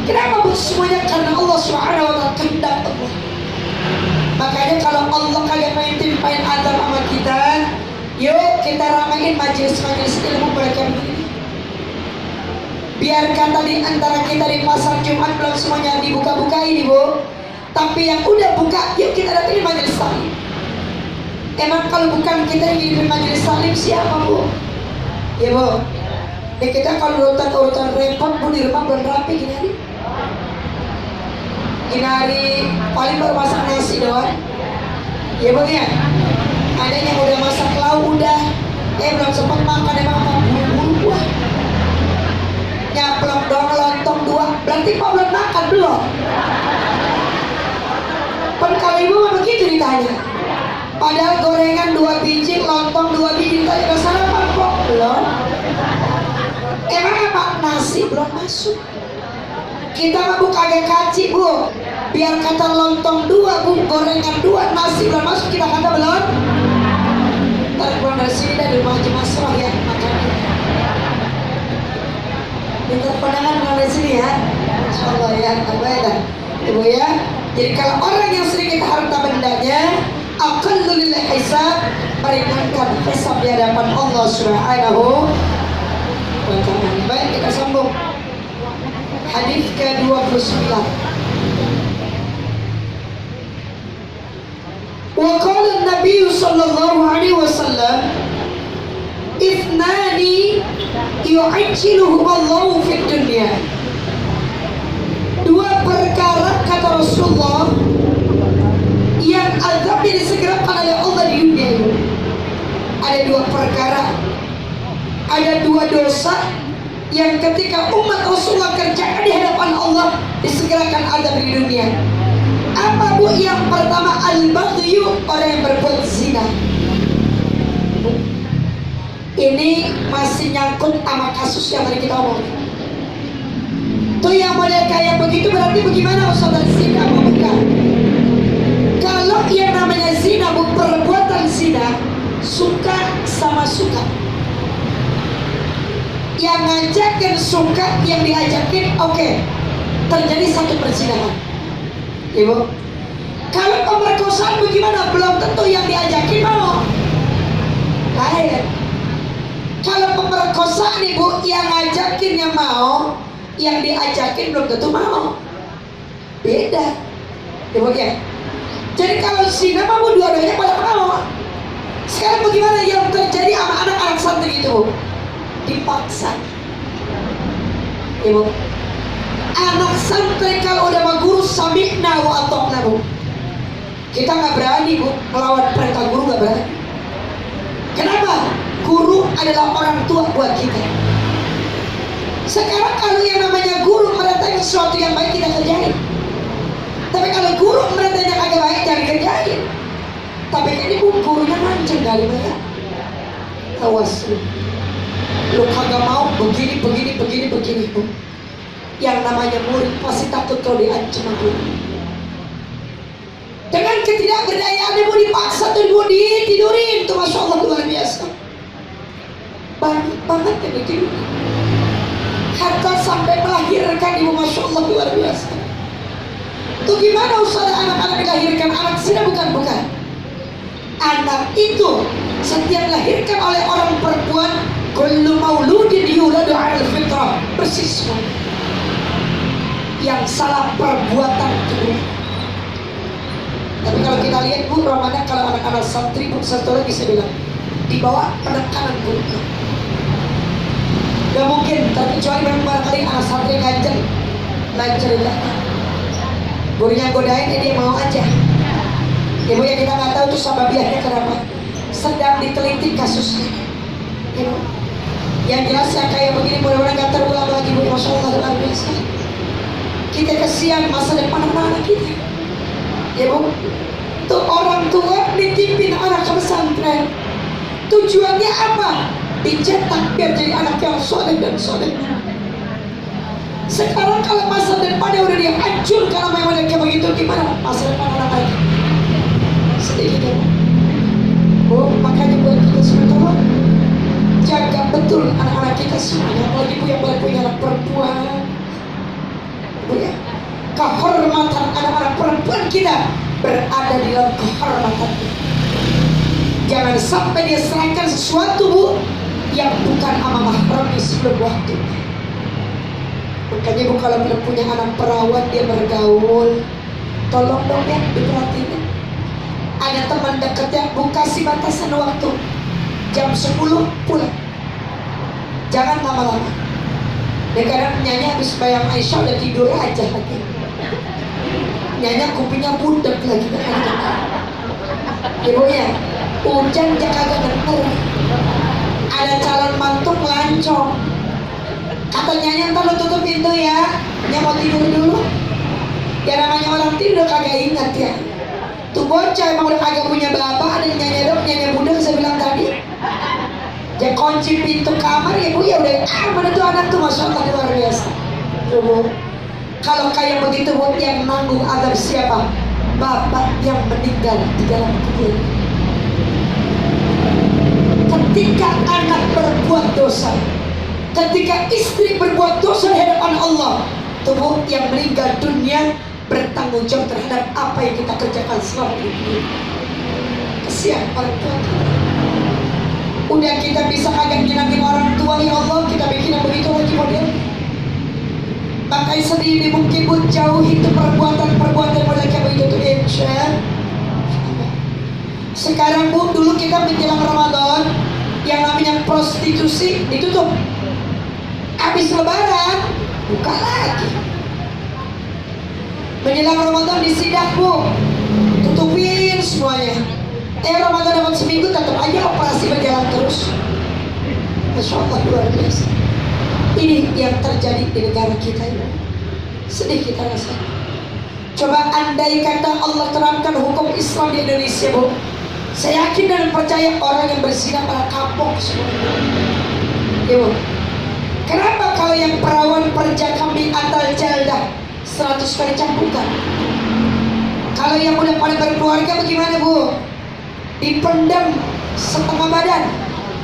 Kenapa bu? Semuanya karena Allah Subhanahu wa ta'ala, kehendak Allah. Makanya kalau Allah kagak pengen timpain azab sama kita, yuk kita ramein majelis-majelis ilmu mereka ini. Biarkan tadi antara kita di pasar Jumat belum semuanya dibuka-buka ini bu, tapi yang udah buka, yuk kita datangin majelis salim. Emang kalau bukan kita yang di majelis salim siapa bu? Ya bu, ya kita kalau urutan repot bu di rumah belum rapi gini hari. Gini hari paling baru masak nasi doang. Ya bang ya, ada yang udah masak lauk udah, belum sempat makan emang buru-buru gua. Nyaplok doang lontong 2, berarti pak belum makan belum? Kan kalau ibu mah begitu ditanya. Padahal gorengan 2 biji, lontong 2 biji, ditanya udah sarapan kok belum? Emang apa? Nasi belum masuk. Kita mah bu kagak kaci bu, biar kata lontong 2 bu, gorengan 2, nasi belum masuk kita kata belum. Ntar pulang dari sini dah di rumah Haji Masroh ya makannya. Minta pandangan pulang dari sini ya, insyaallah ya, apa ya dah ibu ya. Jadi kalau orang yang sedikit harta bendanya, aqallul hisab, meringankan hisab di hadapan Allah Subhanahu wa ta'ala. Baik, kita sambung. Hadis ke-29. Wa qala an-nabiy sallallahu alaihi wasallam, "Ithnani yu'ajjiluhum Allahu fid dunya." 2 perkara kata Rasulullah yang azabnya disegerakan oleh Allah di dunia ini. Ada 2 perkara, ada 2 dosa yang ketika umat Rasulullah kerjakan di hadapan Allah disegerakan azab di dunia. Apa bu? Yang pertama al-baghyu, orang yang berbuat zina. Ini masih nyangkut sama kasus yang tadi kita omongin. Tuh yang model kayak begitu berarti bagaimana saudara, zina apa bukan? Kalau yang namanya zina, perbuatan zina, suka sama suka. Yang ngajakin suka, yang diajakin oke. Terjadi satu perzinahan. Ibu, kalau pemerkosaan bagaimana? Belum tentu yang diajakin mau. Lain. Kalau pemerkosaan ibu, yang ngajakin yang mau, yang diajakin belum tentu mau. Beda. Ibu ya. Jadi kalau zina mau dua-duanya pada mau. Sekarang bagaimana yang terjadi sama anak-anak santri itu? Dipaksa. Ibu, anak santri kalau udah sama guru sami'na wa ata'na bu, kita nggak berani bu melawan perintah guru, nggak berani. Kenapa? Guru adalah orang tua buat kita. Sekarang kalau yang namanya guru merintahkan sesuatu yang baik, kita kerjain. Tapi kalau guru merintahkan yang agak baik, jangan kerjain. Tapi kan ibu gurunya mancing kali banyak. Awas lu kagak mau begini bu. Yang namanya murid pasti takut kalau diancam guru. Dengan ketidakberdayaan ibu dipaksa tuh ibu ditidurin tuh, masya Allah luar biasa. Banyak banget yang ditidurin. Hatta sampai melahirkan ibu, masya Allah luar biasa. Tuh gimana usaha anak-anak dilahirkan? Anak zina bukan. Anak itu setiap dilahirkan oleh orang perempuan, kullu mauludin yuladu 'alal fitrah, persis semua. Yang salah perbuatan tubuh. Tapi kalau kita lihat bu, Ramadan kalau anak-anak santri bu, satu lagi saya bilang di bawah penekanan guru. Gak mungkin, terkecuali memang barangkali anak santri ngajar lah. Gurunya godain, dia mau aja. Ibu yang kita nggak tahu itu sababiahnya kenapa. Sedang diteliti kasusnya. Ibu, yang jelas yang kayak begini mudah-mudahan nggak terulang lagi bu. Masya Allah luar biasa. Kita kesian masa depan anak-anak kita. Ibu, tuh orang tua nitipin anak ke pesantren. Tujuannya apa? Dicetak biar jadi anak yang soleh dan soleh. Sekarang kalau masa depannya udah dihancur karena memang kayak begitu, gimana masa depan anak-anak? Sedikit ya bu. Makanya buat kita semua jaga betul anak-anak kita semuanya. Apalagi bu yang boleh punya anak perempuan bu ya. Kehormatan anak-anak perempuan kita berada di dalam kehormatan. Jangan sampai dia serahkan sesuatu bu yang bukan ama mahramnya sebelum waktu. Makanya bu kalau punya anak perawan dia bergaul, tolong dong ya diperhatiin. Ada teman dekatnya bu kasih batasan waktu jam 10 pulang, jangan lama-lama. Ya kadang nyanyi habis bayang Aisyah udah tidur aja lagi. Nyanyi kupingnya budak lagi. Ibu ya, hujan dia kagak denger. Ada calon mantu ngelancong. Kata nyanyi ntar lo tutup pintu ya, nyanyi mau tidur dulu. Ya namanya orang tidur kagak ingat ya. Tuh bocah emang udah kagak punya bapak, ada nyanyi dong, nyanyi budak saya bilang tadi. Ya kunci pintu kamar ya bu, ya udah mana tuh anak tuh, masya Allah luar biasa. Bu, kalau kayak begitu bu, yang nanggung azab siapa? Bapak yang meninggal di dalam kubur. Ketika anak berbuat dosa, ketika istri berbuat dosa di hadapan Allah, tubuh yang meninggal dunia bertanggung jawab terhadap apa yang kita kerjakan selama ini. Kesian orang tua kita. Udah kita bisa kagak nyenangin orang tua, ya Allah kita bikin yang begitu lagi model. Makanya sedih mungkin bu, jauhi itu perbuatan model kayak begitu tuh insya. Sekarang bu, dulu kita menjelang Ramadan yang namanya prostitusi ditutup. Habis lebaran buka lagi. Menjelang Ramadan disidak bu, tutupin semuanya. Ramadan dapat seminggu tetap aja operasi berjalan terus. Masya Allah luar biasa. Ini yang terjadi di negara kita ini. Sedih kita rasa. Coba andai kata Allah terapkan hukum Islam di Indonesia bu, Saya yakin dan percaya orang yang berzina malah kapok semua. Ibu, kenapa kalau yang perawan perja kambing atal jaldah 100 kali cambukan? Kalau yang udah pada berkeluarga bagaimana Bu? Dipendam setengah badan,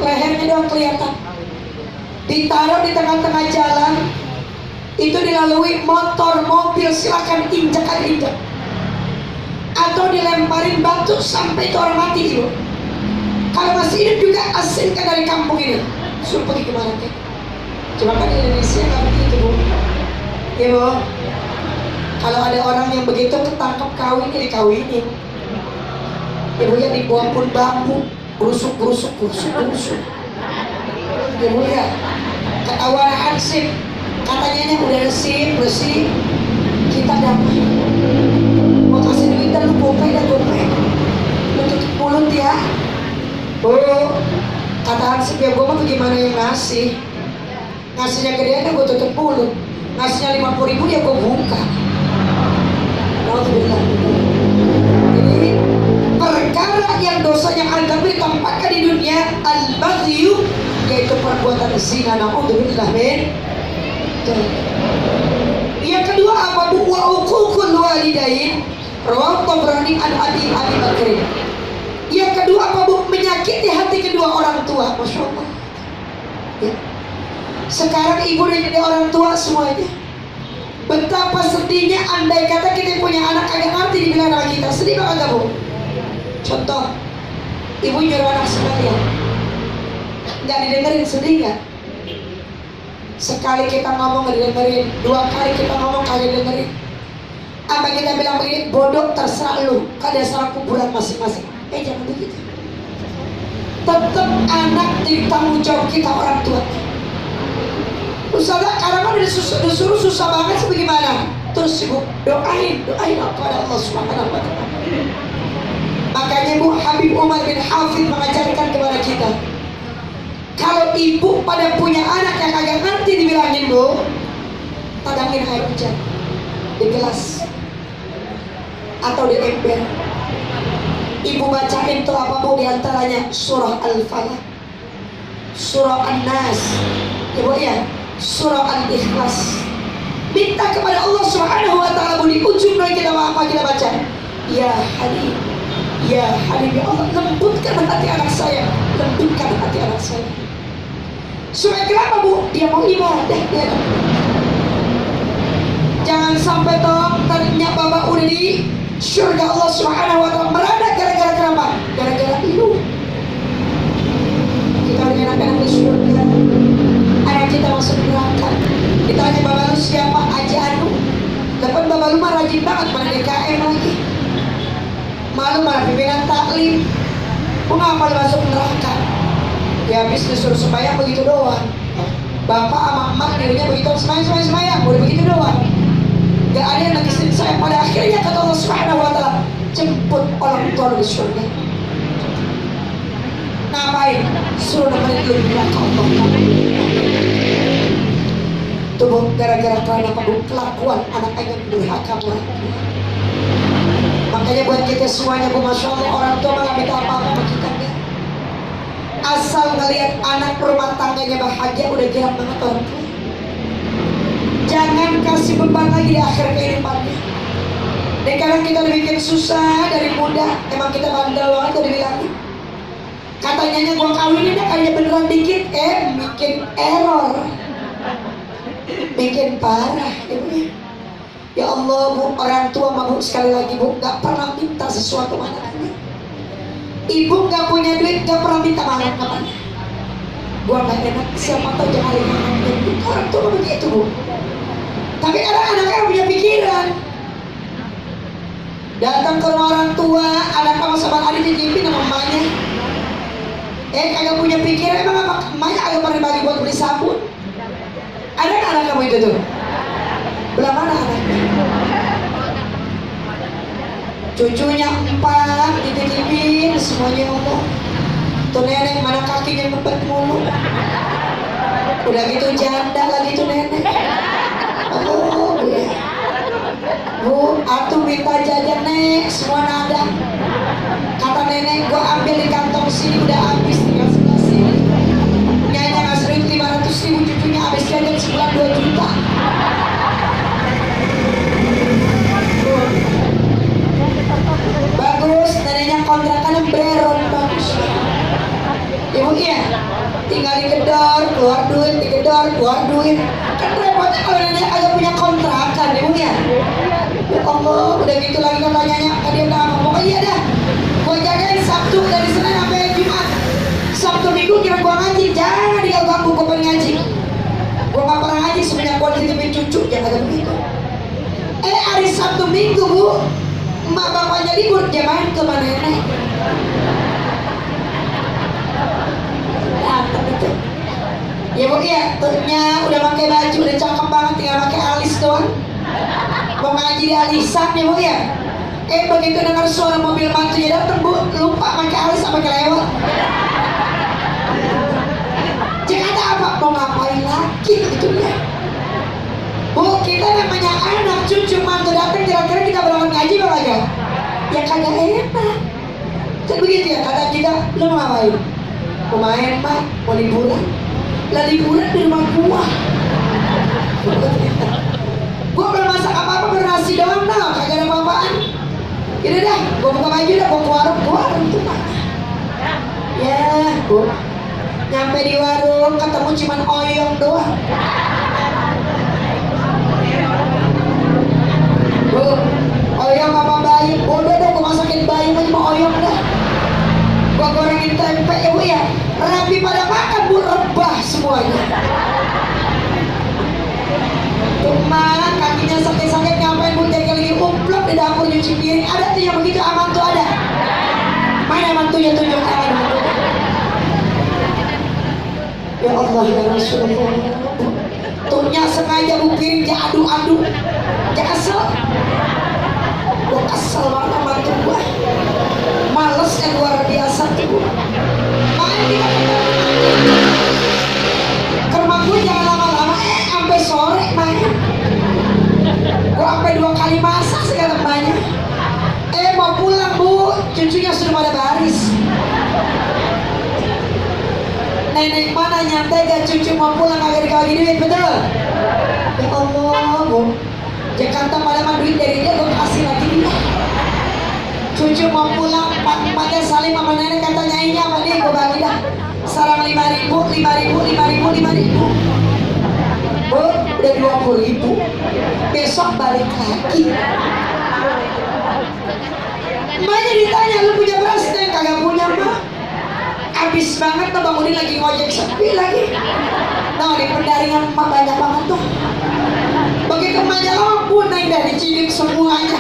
lehernya doang kelihatan. Ditaruh di tengah-tengah jalan, itu dilalui motor, mobil, silakan injak aja injak. Atau dilemparin batu sampai itu orang mati Ibu. Kalau masih hidup juga asingkan dari kampung ini, suruh pergi kemana teh? Cuma kan di Indonesia nggak begitu Bu. Ibu, kalau ada orang yang begitu ketangkap kawin, ya dikawinin. Ibu ya dibuang pun bambu, berusuk. Ibu ya, ketahuan hansip, katanya ini udah bersih, kita damai. Mau kasih duit dan lu gopay, lu tutup mulut ya. Oh, kata hansip ya, gue mah bagaimana yang ngasih? Ngasihnya gedean gue tutup mulut, ngasihnya 50.000 ya gue buka. Jadi perkara yang dosanya al-kabir tempatkan di dunia al-baghyu, yaitu perbuatan zina. Naudzubillah min. Yang kedua apa Bu? Wa uququl walidain. Rawahu Tabrani an Abi Bakr. Yang kedua apa Bu? Menyakiti hati kedua orang tua. Masya Allah ya. Sekarang ibu dan jadi orang tua semuanya. Betapa sedihnya andai kata kita punya anak agak ngerti dibilang sama kita. Sedih banget gak Bu? Contoh, ibu nyuruh anak sekalian, gak didengerin, sedih gak? Sekali kita ngomong gak didengerin, 2 kali kita ngomong gak didengerin. Apa kita bilang begini, bodoh terserah lu, kan dasar kuburan masing-masing. Jangan begitu. Tetap anak jadi tanggung jawab kita orang tua. Ustazah, karena kan disuruh susah banget sih bagaimana? Terus Ibu doain kepada Allah Subhanahu wa Ta'ala. Makanya Bu, Habib Umar bin Hafid mengajarkan kepada kita, kalau ibu pada punya anak yang agak ngerti dibilangin Bu, tadangin air hujan di gelas atau di ember. Ibu bacain tuh apa Bu? Diantaranya surah Al-Falaq, surah An-Nas, Ibu ya, surah Al-Ikhlas. Minta kepada Allah Subhanahu wa Ta'ala Bu, di ujung doa kita apa kita baca? Ya Halim, ya Halim, ya Allah lembutkan hati anak saya, lembutkan hati anak saya. Supaya kenapa Bu? Dia mau ibadah ya. Jangan sampai toh tadinya Bapak udah di surga Allah Subhanahu wa Ta'ala merada gara-gara kenapa? Gara-gara itu. Kita udah anak-anak di surga, anak kita masuk neraka. Ditanya Bapak lu siapa? Aji Anu. Dapat Bapak lu mah rajin banget pada DKM lagi. Malu malah pimpinan taklim. Mengapa lu masuk neraka? Ya habis disuruh sembahyang begitu doang. Bapak sama emak dirinya begitu sembahyang, boleh begitu doang. Gak ada yang nagisin saya. Pada akhirnya kata Allah Subhanahu wa Ta'ala, jemput orang tua di surga. Ngapain? Suruh nemenin lu di neraka Allah. Tuh gara-gara karena kelakuan anak-anak durhaka orang tua. Makanya buat kita semuanya Bu, Masya Allah, orang tua malah minta apa-apa sama kita ya. Asal ngelihat anak rumah tangganya bahagia udah girang banget orang tua. Jangan kasih beban lagi di akhir kehidupannya. Dan kadang kita dibikin susah dari muda. Emang kita bandel banget tuh dibilangin. Katanya gua kawinin kayaknya beneran dikit, bikin error, bikin parah ibunya. Ya Allah Bu, orang tua mabuk sekali lagi Bu, gak pernah minta sesuatu anaknya. Ibu gak punya duit, gak pernah minta makan kapan. Gua gak enak, siapa tahu jangan lihat orang tua begitu Bu. Tapi kadang anaknya punya pikiran. Datang ke rumah orang tua, anak sama sahabat adik ditipin sama emaknya. Kagak punya pikiran, emang apa? Emaknya agak pernah bagi buat beli sabun. Ada kan anak kamu itu tuh? Belah mana anaknya? Cucunya 4 dititipin semuanya Allah. Tuh nenek mana kakinya ngebet mulu. Udah gitu janda lagi tuh nenek. Oh Bu, atuh minta jajan nek, semua nada. Kata nenek, gua ambil di kantong sini udah habis, tinggal sebelah sini. Nyanya ngasih duit 500.000, cucunya habis jajan sebulan 2 juta. Bagus, neneknya kontrakan Breron, bagus. Ibu ya, tinggal digedor, keluar duit, digedor, keluar duit. Kan repotnya kalau nenek agak punya kontrakan, ibu ya. Ya Allah, udah gitu lagi katanya, dia udah ngomong, iya dah, gua jagain Sabtu dari Senin sampai Jumat. Sabtu Minggu kira gua ngaji, jangan dia ganggu gua pengen ngaji. Gua nggak pernah ngaji semenjak gua dititipin cucu, jangan ada begitu. Hari Sabtu Minggu bu, emak bapaknya libur, dia main ke mana nenek. Datang itu. Ya bu ya, tuhnya udah pakai baju, udah cakep banget, tinggal pakai alis doang. Mau ngaji di alisan ya bu ya. Begitu dengar suara mobil mantunya datang bu, lupa pakai alis sama kelewat. Jakarta apa? Mau ngapain lagi gitu ya? Bu, kita namanya anak cucu mantu datang, kira-kira kita berangkat ngaji apa kagak? Ya kagak enak. Jadi begitu ya, kata kita, lu mau ngapain? Mau main pak, mau liburan. Lah liburan di rumah gua. Gua belum masak apa-apa, bernasi doang dah, kagak ada apa-apaan. Yaudah dah, gua buka baju dah, gua ke warung tuh pak. Ya, gua nyampe di warung, ketemu cuman oyong doang. Bu, oyong apa bayam? Udah deh, gua masakin bayam aja mau oyong dah. Gua gorengin tempe ya bu ya. Rapi pada makan bu, rebah semuanya. Cuma kakinya sakit-sakit ngapain bu, jadi lagi umplok di dapur nyuci piring. Ada tuh yang begitu, aman tuh ada. Mana mantunya, tunjuk tangan mantunya. Ya Allah ya Rasulullah. Tuhnya sengaja bu piring dia adu-adu. Dia kesel. Gua kesel banget sama tuh gua. Males yang luar biasa tuh gua. Main kita ke rumah gua jangan lama-lama, sampai sore main. Gua sampai 2 kali masak segala banyak. Mau pulang bu, cucunya sudah pada baris. Nenek mana nyantai gak cucu mau pulang agak dikasih duit, betul? Ya Allah bu, Jakarta pada duit dari dia gue kasih lagi dia. Cucu mau pulang, pakai salim sama nenek kata nyainya apa nih, gue bagi dah. Sarang 5.000, 5.000. Bu, udah 20.000. Besok balik lagi. Emaknya ditanya, lu punya beras? Kagak punya mah. Habis banget tuh bangunin lagi ngojek sepi lagi. Nah di pendaringan emak banyak banget tuh. Begitu emaknya ngomong buneng dah diciduk semuanya.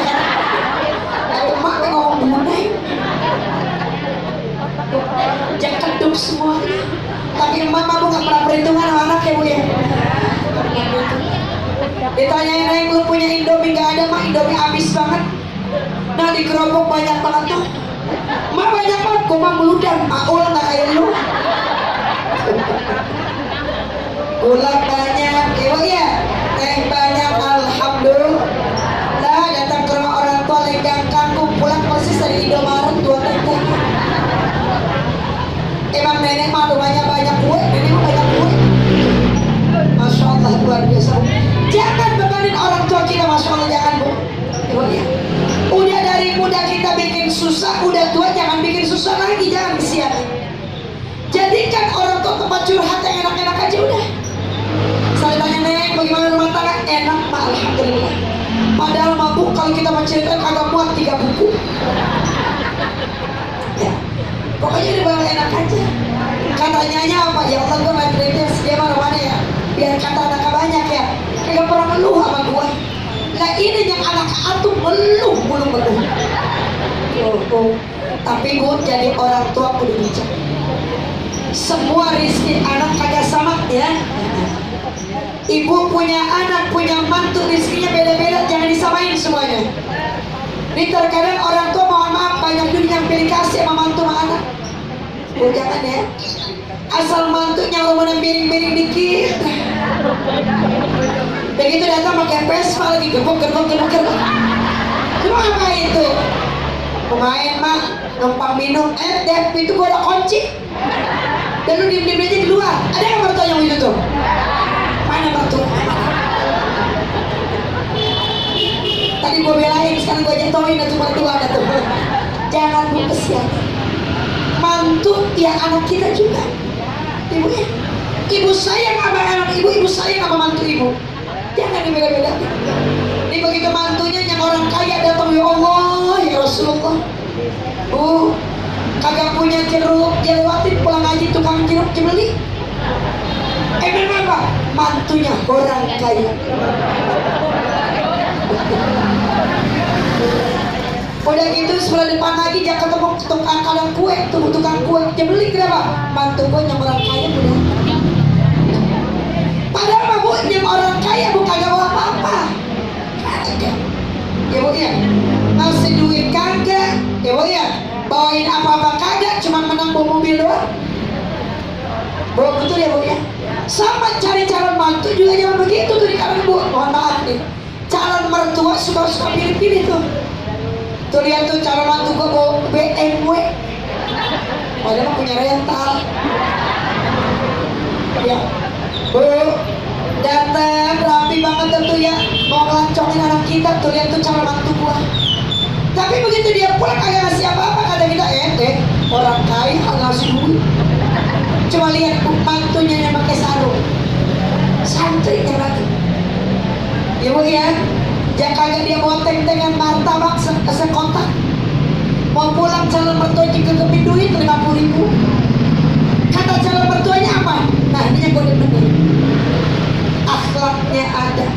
Emak ngomong buneng, jakeduk semuanya. Tapi emak mah bu gak pernah perhitungan sama anak ya bu ya. Ditanyain Neng, lu punya Indomie? Gak ada mak, Indomie habis banget. Nah di gerobak banyak banget tuh. Mak banyak banget, gue mah meludan, maul gak kayak lu. Gula banyak, ibu ya, teh banyak, alhamdulillah. Datang ke rumah orang tua lenggang kangkung, pulang persis dari Indomaret 2 teh. Emang nenek mah rumahnya banyak kue, nenek mah banyak kue. Masya Allah luar biasa. Jangan bebanin orang tua kita, masya Allah jangan bu. Ibu ya. Udah dari muda kita bikin susah, udah tua jangan bikin susah lagi, jangan kesian. Jadikan orang tua tempat curhat yang enak-enak aja udah. Saya tanya nenek, bagaimana rumah tangga? Enak pak, alhamdulillah. Padahal mabuk kalau kita menceritakan kagak muat 3 buku. Ya, pokoknya udah bakal enak aja. Katanya apa? Ya Allah gue main kritis, dia mana ya? Biar kata anaknya banyak ya. Kagak pernah ngeluh sama gue. Nah ini yang anak antum belum. Tapi bu jadi orang tua kudu bijak. Semua rezeki anak kagak sama ya. Ibu punya anak, punya mantu, rezekinya beda-beda, jangan disamain semuanya. Ini terkadang orang tua mohon maaf banyak duit yang pilih kasih sama mantu sama anak. Bu jangan ya. Asal mantunya rumahnya miring-miring dikit. Begitu datang pakai Vespa lagi gerbok. Cuma apa itu? Pemain mah numpang minum, deh pintu gua ada kunci. Dan lu diem-diem aja di luar. Ada yang mertua yang itu tuh? Mana mertua? Tadi gua belain, sekarang gua jatuhin itu mertua ada tuh. Jangan bu kesian. Mantu ya anak kita juga. Ibu ya, ibu sayang sama anak ibu, ibu sayang sama mantu ibu. Jangan dibeda-beda. Ini begitu mantunya yang orang kaya datang, ya Allah, ya Rasulullah. Kagak punya jeruk, dia lewatin pulang ngaji tukang jeruk dibeli. Kenapa? Mantunya orang kaya. Udah gitu sebelah depan lagi dia ketemu tukang kadang kue, tukang kue, dia beli. Kenapa? Mantu gue yang orang kaya udah. Padahal mah bu, yang orang kaya bu kagak bawa apa-apa. Ya bu ya, ngasih duit kagak. Ya bu ya, bawain apa-apa kagak, cuma menang bawa mobil doang. Bu betul ya bu ya. Sama cari calon mantu juga jangan begitu tuh di kalangan bu. Mohon maaf nih, calon mertua suka-suka pilih-pilih tuh. Tuh lihat tuh calon mantu gua bawa BMW, padahal punya rental. Ya, bu datang rapi banget tuh ya, mau ngelancongin anak kita. Tuh lihat tuh calon mantu gua. Tapi begitu dia pulang kagak ngasih apa-apa, kata kita orang kaya ngasih duit. Cuma lihat mantunya yang pakai sarung, santri yang lagi. Ya bu ya, jangan kagak dia bawa teng-tengan martabak sekotak. Mau pulang calon mertua juga kepin duit 50.000. Kata calon mertuanya apa? Nah ini yang gue demen. Akhlaknya ada,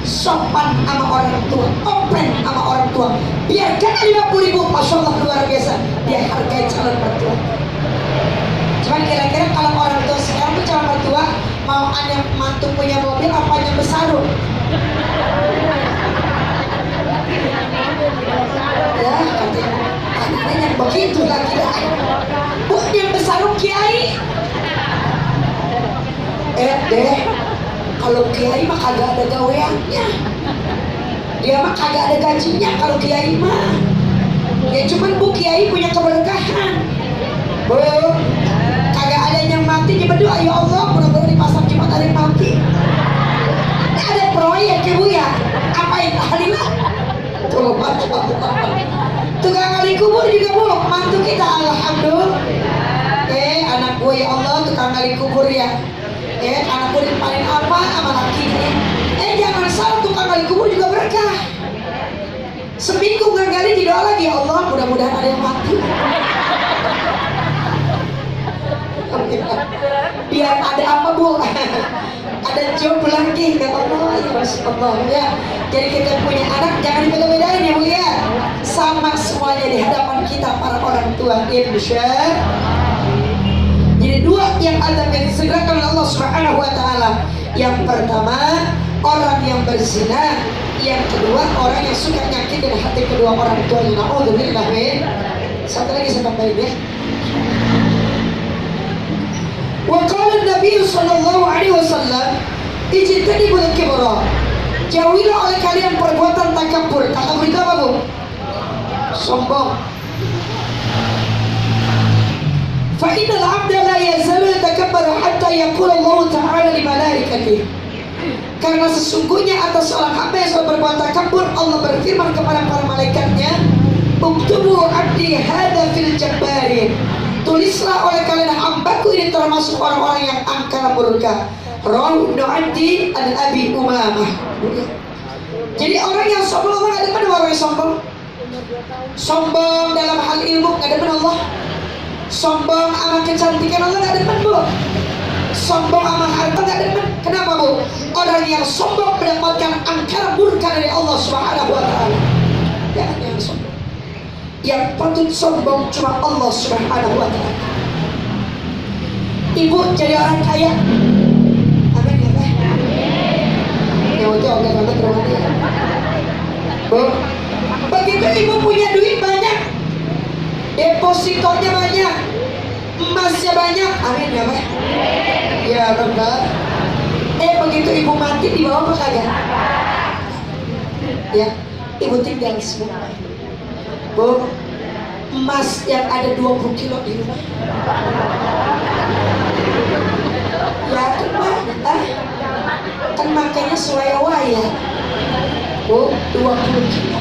sopan sama orang tua, open sama orang tua. Biarkan 50.000, masya Allah luar biasa. Dia hargai calon mertua. Cuman kira-kira kalau orang tua sekarang tuh calon mertua mau anak mantu punya mobil apa yang bersarung? Ya katanya anaknya yang begitu lagi dah. Bu yang bersarung kiai. Deh, kalau kiai mah kagak ada gaweannya. Dia mah kagak ada gajinya kalau kiai mah. Ya cuman bu kiai punya keberkahan. Bu, kagak ada yang mati dia berdoa, ya Allah mudah-mudahan di pasar Jumat ada yang mati. Ini ada proyek ya bu ya. Apain tahlilan? Tuh masya Allah. Tukang gali kubur juga bu, mantu kita alhamdulillah. Anak gue ya Allah tukang gali kubur ya. Anak gue dipanen apa sama lakinya. Jangan salah, tukang gali kubur juga berkah. Seminggu nggak gali didoa lagi, ya Allah mudah-mudahan ada yang mati. Biar ada apa bu? Ada job lagi kata Allah, ya Rasulullah ya. Jadi kita punya anak jangan dibeda-bedain ya bu ya. Sama semuanya di hadapan kita para orang tua, insya. Jadi dua yang azab yang disegerakan oleh Allah Subhanahu Wa Taala. Yang pertama orang yang berzina, yang kedua orang yang suka nyakitin hati kedua orang tuanya. Naudzubillah min. Satu lagi saya tambahin ya. Wa qala Nabi sallallahu alaihi wasallam, ijtanibul kibra. Jauhilah oleh kalian perbuatan takabur. Takabur itu apa bu? Sombong. Fa innal 'abda la yazalu yatakabbaru hatta yaqula Allah ta'ala li malaikatihi. Karena sesungguhnya atas seorang hamba yang selalu berbuat takabur, Allah berfirman kepada para malaikatnya, "Uktubu 'abdi hadza fil jabbarin." Tulislah oleh kalian hambaku ini termasuk orang-orang yang angkara murka. Rawahu Ibnu Adi an Abi Umamah. Jadi orang yang sombong Allah nggak demen. Orang yang sombong dalam hal ilmu nggak demen Allah. Sombong sama kecantikan Allah nggak demen bu. Sombong sama harta nggak demen. Kenapa bu? Orang yang sombong mendapatkan angkara murka dari Allah Subhanahu Wa Taala. Jangan yang sombong. Yang patut sombong cuma Allah Subhanahu Wa Taala. Ibu jadi orang kaya. Amin ya Pak. Ya wajah oke banget rumahnya. Bu, begitu ibu punya duit banyak, depositonya banyak, emasnya banyak. Amin ya Pak. Ya Rabbal. Begitu ibu mati dibawa apa kagak? Ya, ibu tinggal semua. Bu, emas yang ada 20 kilo di rumah? Ya kan makanya suaya-waya. Oh, 20 kilo.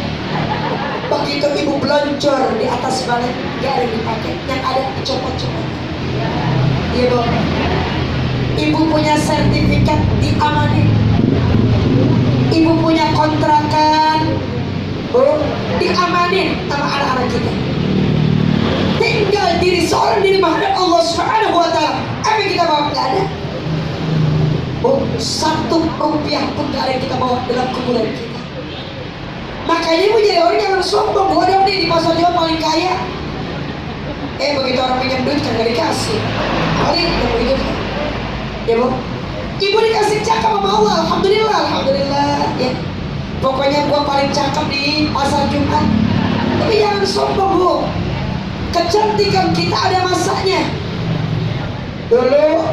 Begitu ibu beloncor di atas balik, gak ada dipakai, yang ada dicopot-copot. Iya dong. Ibu punya sertifikat diamanin. Ibu punya kontrakan, diamanin sama anak-anak kita. Tinggal diri seorang diri menghadap Allah Subhanahu wa Ta'ala. Apa yang kita bawa? Gak ada. Satu rupiah pun gak ada yang kita bawa dalam kuburan kita. Makanya ibu jadi orang jangan sombong. Gua dong nih di pasar Jawa paling kaya. Begitu orang pinjam duit kan gak dikasih. Paling begitu. Ya bu, ibu dikasih cakap sama Allah. Alhamdulillah, alhamdulillah. Ya, pokoknya gua paling cakep di pasar Jumat. Tapi jangan sombong bu. Kecantikan kita ada masanya. Dulu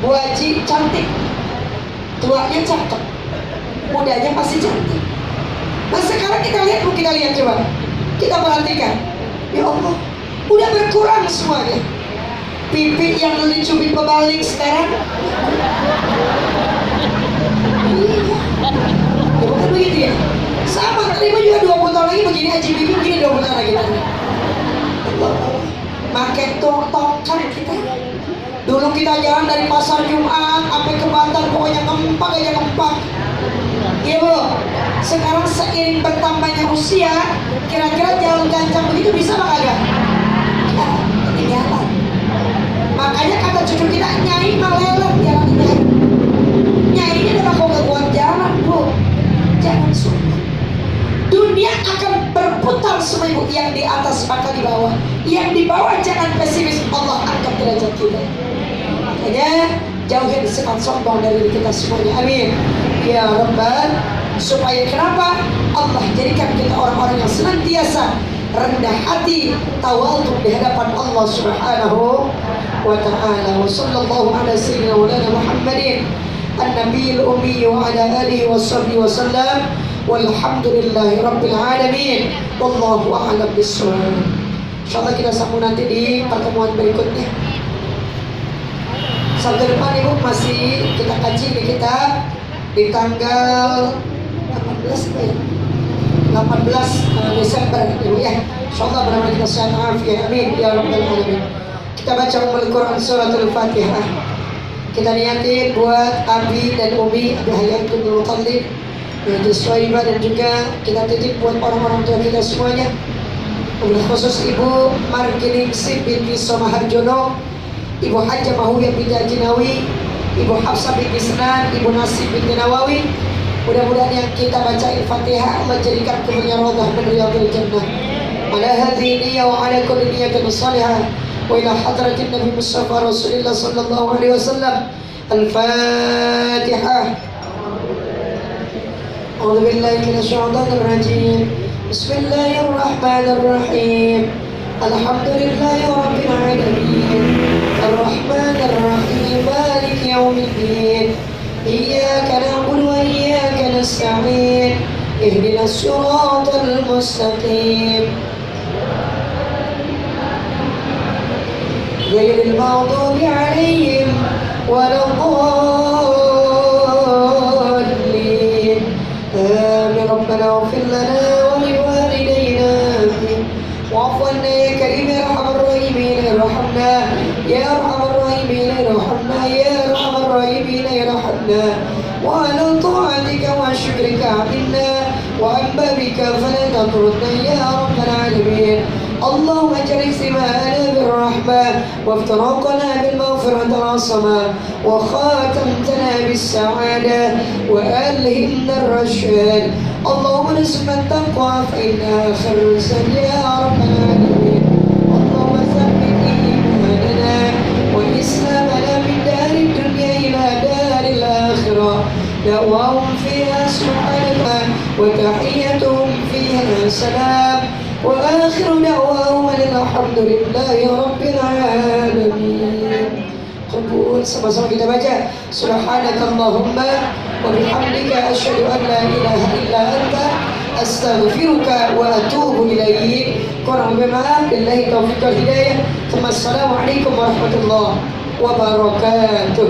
Bu Haji cantik, tuanya cakep, mudanya pasti cantik. Nah sekarang kita lihat bu, kita lihat coba, kita perhatikan. Ya Allah, udah berkurang semuanya. Pipi yang dulu cubit pebalik sekarang. Iya. Ya bukan begitu ya. Sama tadi juga 20 tahun lagi begini aja pipi begini 20 tahun lagi. Makai tongkan kita. Dulu kita jalan dari pasar Jumat sampai ke Banten, pokoknya kempak aja kempak. Iya bu. Sekarang seiring bertambahnya usia, kira-kira jalan gancang begitu bisa apa kagak? Ya, ketinggalan. Makanya kata cucu kita, nyai malelet jalan nyai. Nyai ini udah kok gak kuat jalan bu. Jangan sumpah. Dunia akan berputar semua ibu. Yang di atas maka di bawah. Yang di bawah jangan pesimis. Allah angkat derajat kita. Makanya jauhin sifat sombong dari diri kita semuanya. Amin. Ya Rabbal. Supaya kenapa? Allah jadikan kita orang-orang yang senantiasa rendah hati, tawadhu di hadapan Allah Subhanahu wa ta'ala. Wa sallallahu ala sayyidina wa lana Muhammadin an-nabiyil ummi wa ala alihi wa sahbihi wa sallam. Walhamdulillahi rabbil alamin. Wallahu a'lam bissawab. Insyaallah kita sambung nanti di pertemuan berikutnya. Sabtu depan ibu masih kita kaji di kitab di tanggal 18 ya? 18 Desember ibu ya. Insyaallah benar-benar kita sehat afiat. Amin ya rabbal alamin. Kita baca Al-Quran suratul Fatihah. Kita niatin buat Abi dan Umi, Abi Hayatul Muttalib, Yaitu Soibah, dan juga kita titip buat orang-orang tua kita semuanya. Khusus Ibu Marginingsih binti Somaharjono, Ibu Hajjah Mahuyah binti Ajinawi, Ibu Hafsah binti Senan, Ibu Nasib binti Nawawi. Mudah-mudahan yang kita baca Al-Fatihah Allah jadikan kebernya rodah dan riyadul jannah. Ala hadhihi niyyah wa ala kulli niyyatin salihah wa ila hadratin Nabi Mustafa Rasulullah sallallahu alaihi wasallam. Al-Fatihah. أعوذ بالله من الشيطان الرجيم بسم الله الرحمن الرحيم الحمد لله رب العالمين الرحمن الرحيم مالك يوم الدين إياك نعبد وإياك نستعين اهدنا الصراط المستقيم غير المغضوب عليهم ولا الضالين آمين ربنا اغفر لنا ولوالدينا واعف عنا يا كريم يا أرحم الراحمين ارحمنا يا أرحم الراحمين ارحمنا يا أرحم الراحمين ارحمنا وعلى طاعتك وشكرك عنا وعن بابك فلا تطردنا يا رب العالمين اللهم اجعل اجتماعنا بالرحمة وافتراقنا بالمغفرة العظمى وخاتمتنا بالسعادة وألهمنا الرشاد اللهم ارزقنا التقوى فإنها خير الزاد يا رب العالمين اللهم ثبت إيماننا وإسلامنا من دار الدنيا إلى دار الآخرة دعواهم فيها سبحانك وتحيتهم فيها سلام وآخر دعواهم الحمد لله رب العالمين. Qubul sama-sama kita baca Subhanakallahumma wa bihamdika asyhadu an la ilaha illa anta astaghfiruka wa atubu ilaik. Kurang lebih maaf, billahi taufiq wal hidayah. Assalamualaikum warahmatullahi wabarakatuh.